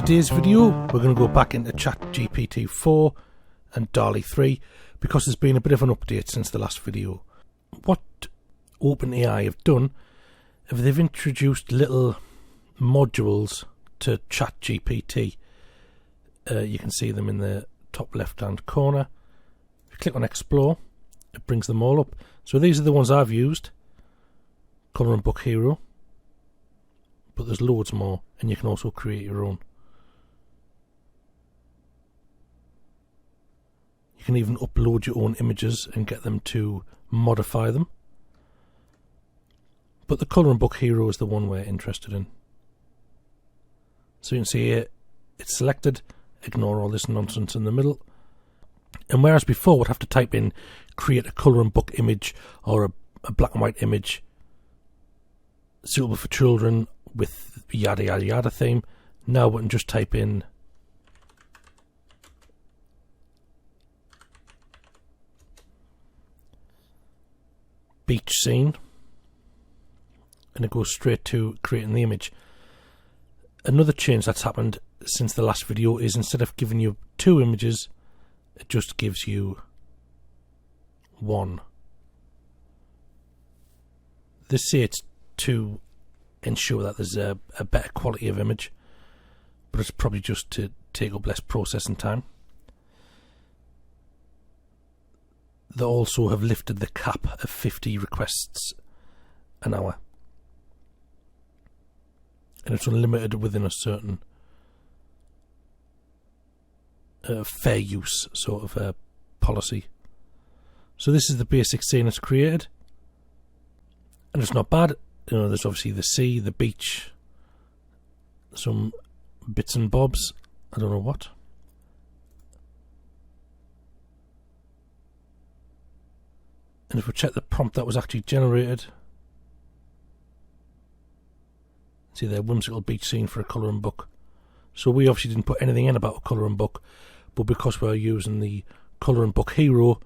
today's video, we're going to go back into Chatgpt 4 and Dall-E 3 because there's been a bit of an update since the last video. What OpenAI have done is they've introduced little modules to Chatgpt. You can see them in the top left hand corner. If you click on Explore, it brings them all up. So these are the ones I've used. Colour and Book Hero. But there's loads more, and you can also create your own. You can even upload your own images and get them to modify them. But the Colour and Book Hero is the one we're interested in. So you can see here, it's selected, ignore all this nonsense in the middle. And whereas before we'd have to type in create a colour and book image or a black and white image suitable for children with yada yada yada theme, now we can just type in beach scene and it goes straight to creating the image. Another change that's happened since the last video is instead of giving you 2 images, it just gives you 1. They say it's to ensure that there's a better quality of image, but it's probably just to take up less processing time. They also have lifted the cap of 50 requests an hour, and it's unlimited within a certain fair use sort of policy. So this is the basic scene it's created, and it's not bad. You know, there's obviously the sea, the beach, some bits and bobs, I don't know what. And if we check the prompt that was actually generated, see there, whimsical beach scene for a colour and book. So we obviously didn't put anything in about a colour and book, but because we're using the Colour and Book Hero,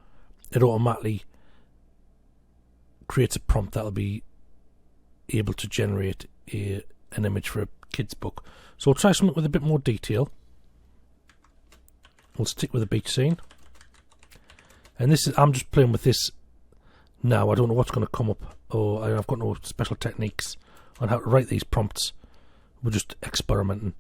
it automatically creates a prompt that'll be able to generate an image for a kid's book. So we'll try something with a bit more detail. We'll stick with the beach scene. And this is, I'm just playing with this now. I don't know what's going to come up, or I've got no special techniques on how to write these prompts. We're just experimenting.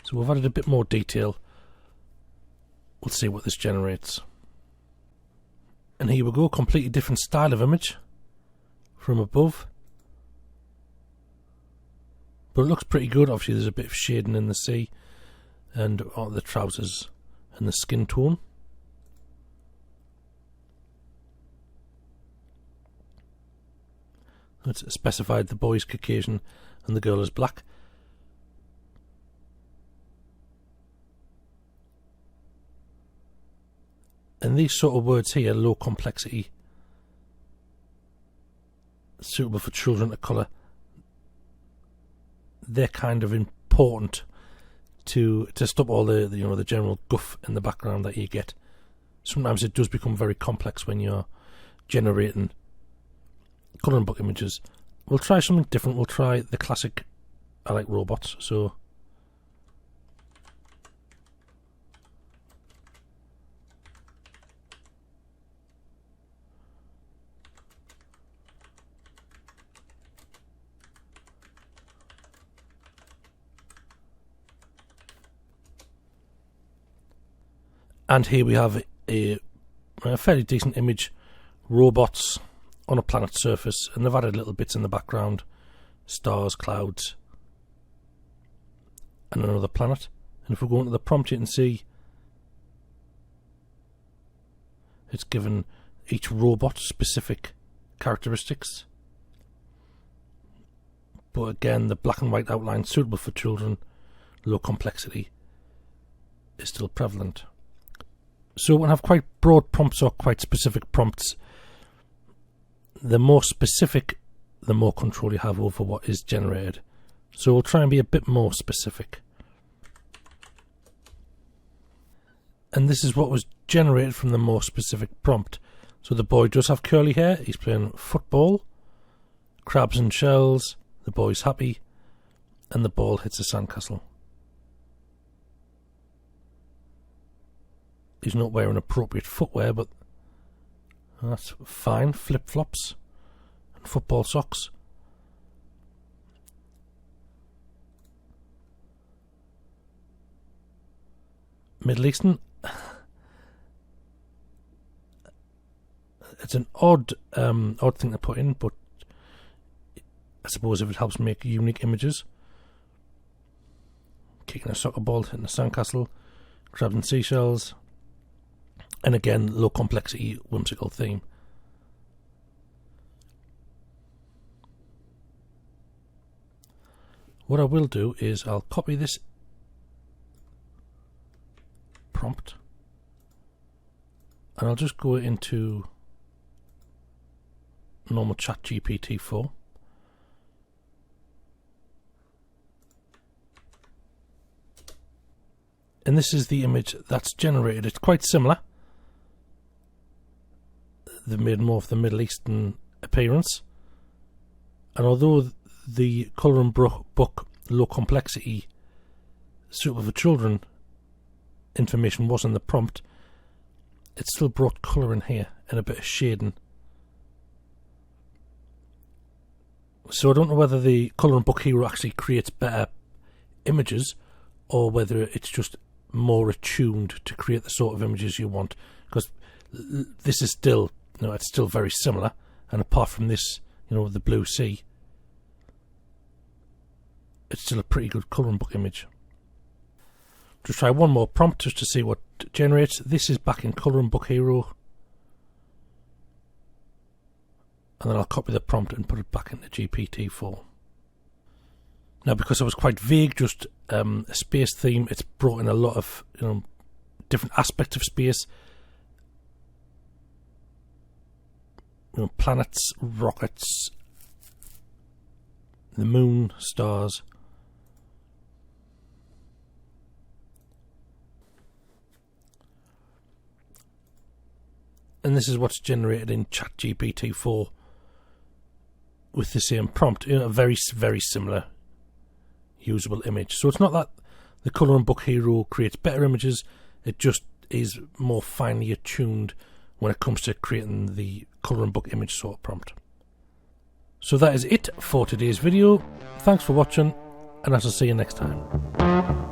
So we've added a bit more detail. We'll see what this generates. And here we go, completely different style of image from above. But it looks pretty good. Obviously there's a bit of shading in the sea and the trousers and the skin tone. It's specified the boy is Caucasian and the girl is black. And these sort of words here, low complexity, suitable for children to colour, they're kind of important to stop all the you know, the general guff in the background that you get. Sometimes it does become very complex when you're generating colour and book images. We'll try something different. We'll try the classic I like robots. So and here we have a fairly decent image, robots on a planet surface, and they've added little bits in the background, stars, clouds, and another planet. And if we go into the prompt, you can see it's given each robot specific characteristics. But again, the black and white outline suitable for children, low complexity, is still prevalent. So we'll have quite broad prompts or quite specific prompts. The more specific, the more control you have over what is generated. So we'll try and be a bit more specific. And this is what was generated from the more specific prompt. So the boy does have curly hair, he's playing football, crabs and shells, the boy's happy, and the ball hits a sandcastle. He's not wearing appropriate footwear, but that's fine. Flip-flops and football socks. Middle Eastern. It's an odd thing to put in, but I suppose if it helps make unique images. Kicking a soccer ball, hitting a sandcastle, crabs and seashells, and again, low complexity, whimsical theme. What I will do is I'll copy this prompt and I'll just go into normal Chatgpt 4. And this is the image that's generated. It's quite similar. They've made more of the Middle Eastern appearance. And although the colouring book low complexity suitable for children information was in the prompt, it still brought colour in here and a bit of shading. So I don't know whether the colouring book hero actually creates better images or whether it's just more attuned to create the sort of images you want, because this is still, it's still very similar, and apart from this, the blue sea, it's still a pretty good colouring book image. Just try one more prompt just to see what it generates. This is back in colouring book hero, and then I'll copy the prompt and put it back into GPT-4. Now, because I was quite vague, just a space theme, it's brought in a lot of different aspects of space. Planets, rockets, the moon, stars. And this is what's generated in Chatgpt 4 with the same prompt. A very, very similar usable image. So it's not that the colouring book hero creates better images, it just is more finely attuned when it comes to creating the colouring book image sort of prompt. So that is it for today's video. Thanks for watching, and I shall see you next time.